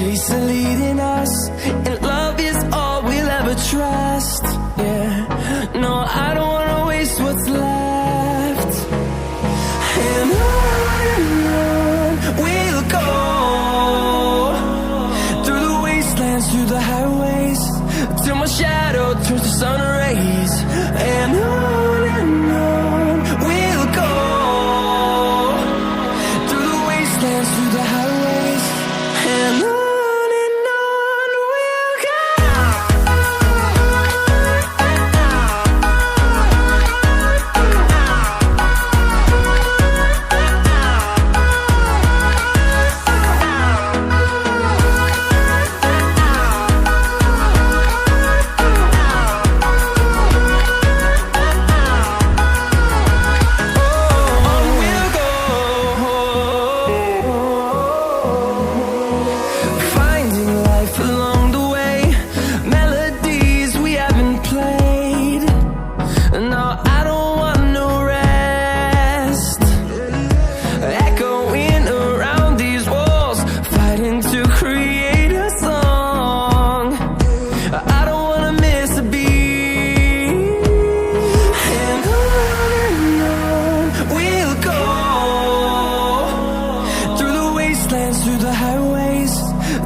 chase are leading us, and love is all we'll ever trust. Yeah, no, I don't wanna waste what's left. And on we'll go, through the wastelands, through the highways, till my shadow turns to sun rays. And on we'll go, through the wastelands, through the highways, and on we'll go. Finding life along the way, melodies we haven't played. No, I don't want no rest. Echoing around these walls, fighting to create a song. I don't wanna miss a beat. And on we'll go, through the wastelands, through the highways,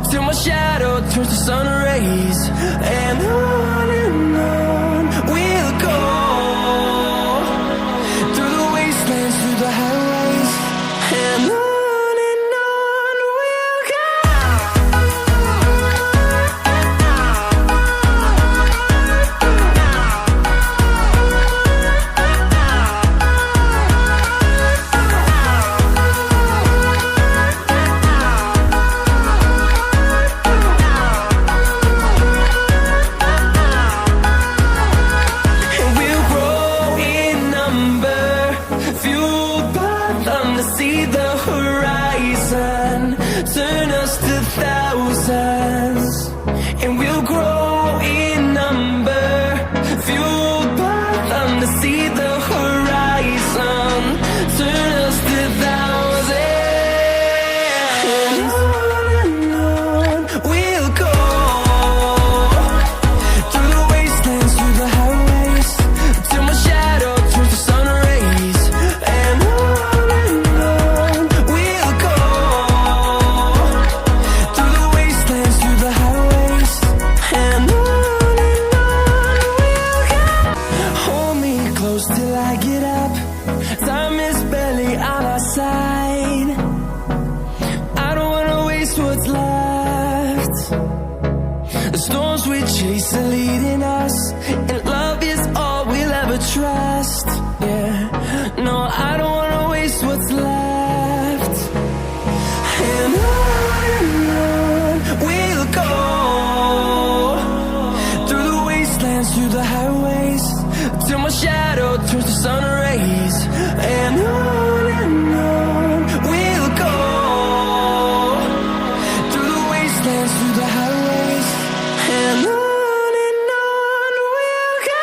till my shadow turns to sun rays. And on we'll go, through the wastelands, through the highways, and on we'll go. And we'll grow in number, fueled by them to see the horizon, turn us to thousands. And we'll grow in number, fueled by them to see the horizon, turn us to thousands. And on we'll go, through the wastelands, through the highways, till my shadow turns to sun rays. And on we'll go, through the wastelands, through the highways, and on we'll go. Hold me close till I get up, time is barely on our side. I don't wanna waste what's left. The storms we chase are leading us, and love is all we'll ever trust. Yeah, no, I don't wanna waste what's left. And on we'll go, through the wastelands, through the highways, till my shadow turns to sun rays. And on we'll go, through the wastelands, through the highways, and on we'll go.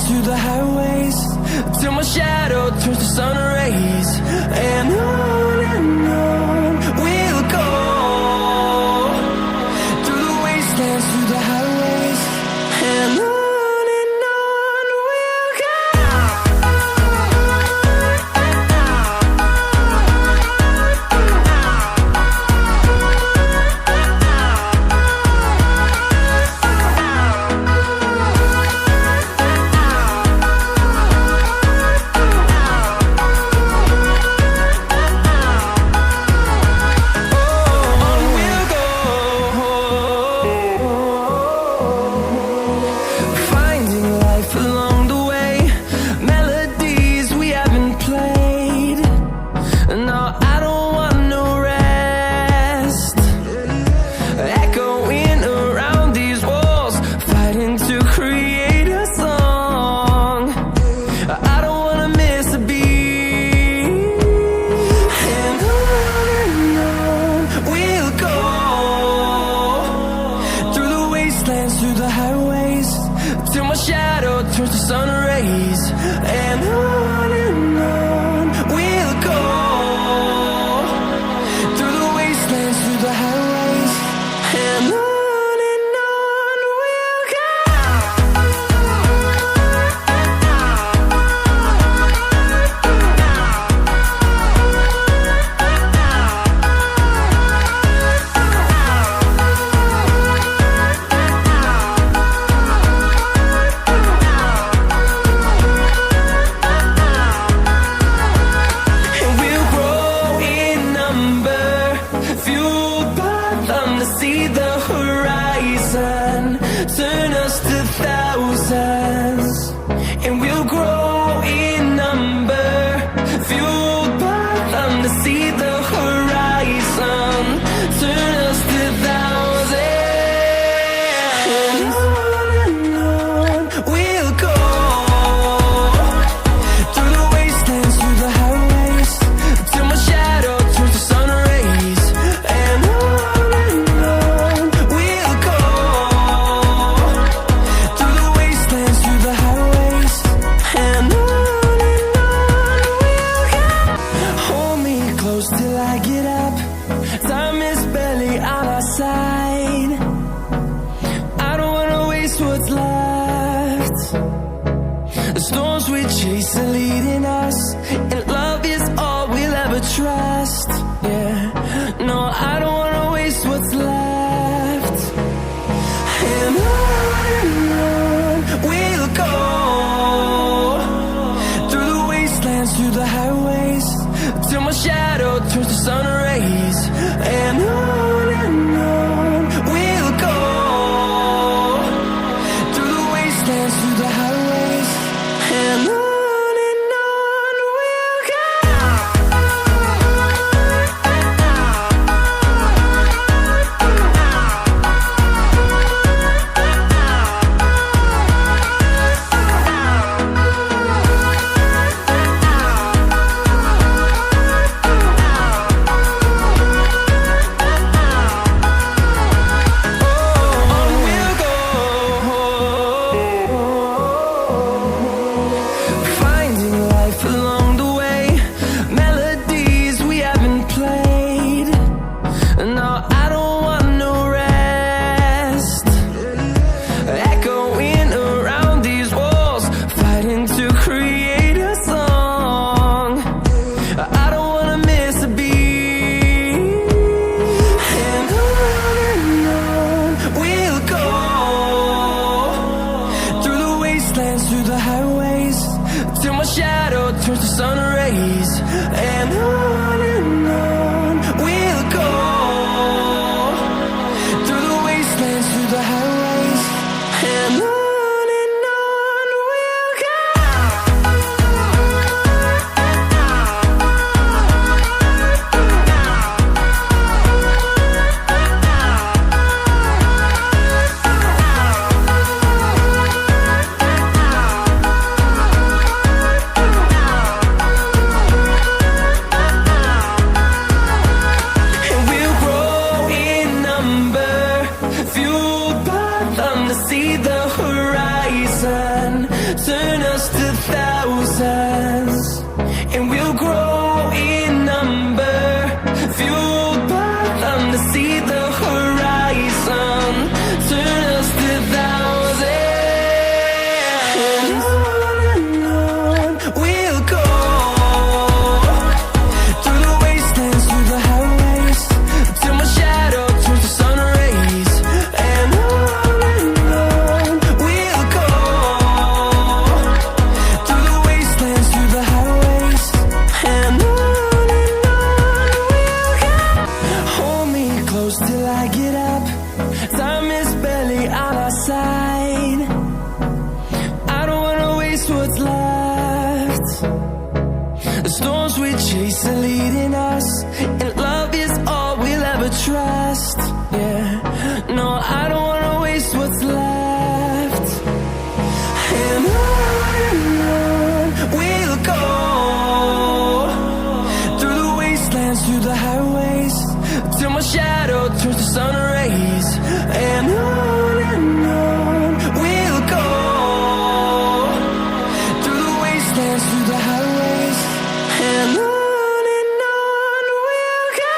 wastelands, through the highways, till my shadow turns to sun rays. And on we'll go, through the wastelands, through the highways, and on we'll go. Through the highways, till my shadow turns to sun rays. And on we'll go, through the wastelands, through the highways, and on we'll go. See the horizon turn us to thousands, and we'll grow in number, fueled by them. To see the horizon turn us to thousands, and on we'll go, through the wastelands, through the highways, till my shadow turns to sun rays. And till I get up, time is barely on our side. I don't wanna waste what's left. The storms we chase are leading us, and love is all we'll ever trust. Yeah, no, I don't wanna waste what's left. And on we'll go, through the wastelands, through the highways, till my shadow turns to sun rays. And on we'll go, through the wastelands, through the highways, and on we'll go. Along the way, melodies we haven't played. No, I don't want no rest. Echoing around these walls, fighting to create a song. I don't wanna miss a beat. And on we'll go, through the wastelands, through the highways, till my shadow turns to sun rays. And on we'll go, through the wastelands, through the highways, and on we'll go. thousands, and we'll grow in number, fueled by them to see the horizon, turn us to thousands. And on we'll go, through the wastelands, through the highways, till my shadow turns to sun rays. And on we'll go, through the wastelands, through the highways. And on we'll go. Hold me close till I get up, time is barely on our side. I don't wanna waste what's left. The storms we chase are leading us, and love is all we'll ever trust. Yeah, no, I don't wanna waste what's left. And on we'll go, through the wastelands, through the highways, till my shadow turns to sun rays. And on we'll go, through the wastelands, through the highways. And on we'll go.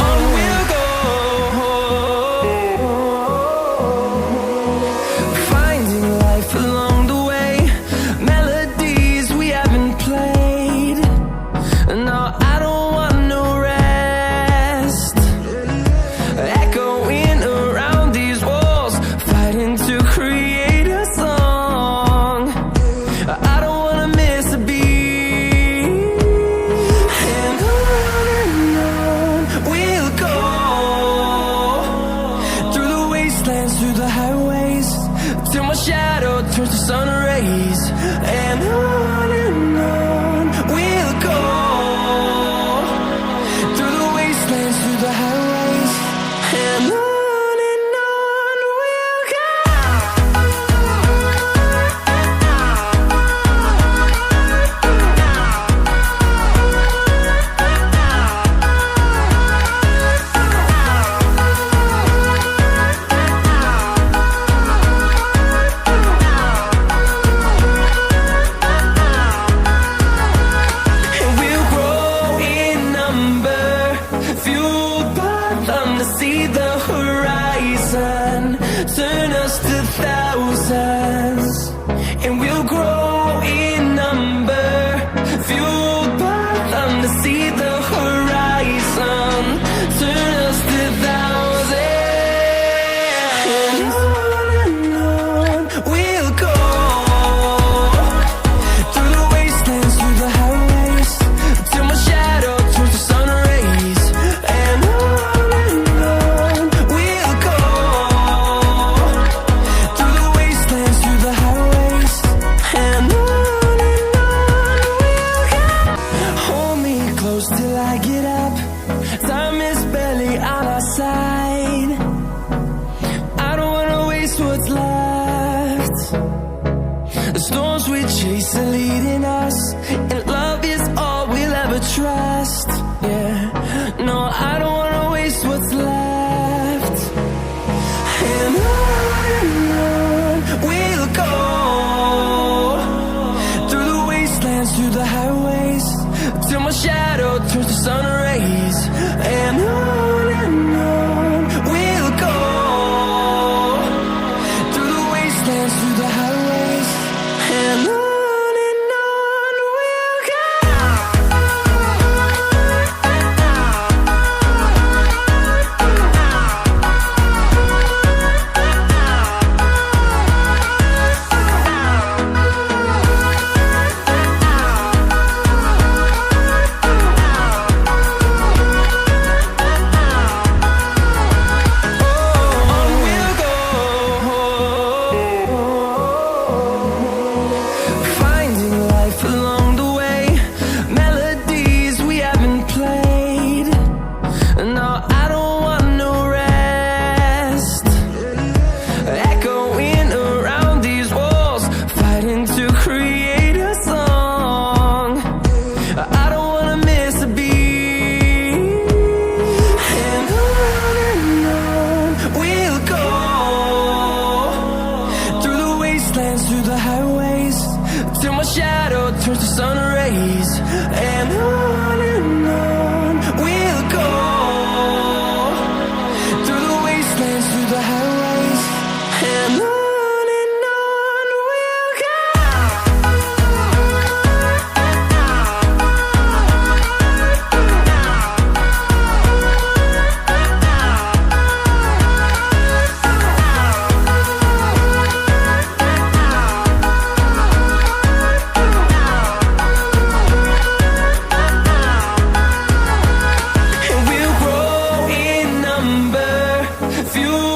On we'll go, finding life along the way, melodies we haven't played. No, I don't want no rest, echoing around these walls, fighting to create a song. I don't wanna miss a beat. And on we'll go, through the wastelands, through the highways, till my shadow turns to sun rays. And on we'll go, through the wastelands, through the highways. And on we'll go. And we'll grow in number, fueled by them to see the horizon, turn us to thousands. And we'll grow in number, fueled by them to see the horizon, turn us to thousands. And on we'll go, through the wastelands, through the highways, till my shadow turns to sun rays. And on we'll go, through the wastelands, through the highways. And on we'll go. Hold me close till I get up, time is barely on our side. I don't wanna waste what's left. The storms we chase are leading us, and love is all we'll ever trust. Yeah, no, I don't wanna waste what's left. And on we'll go, through the wastelands, through the highways, till my shadow turns to sun rays. And on we'll go, through the wastelands, through the highways. And on perfume.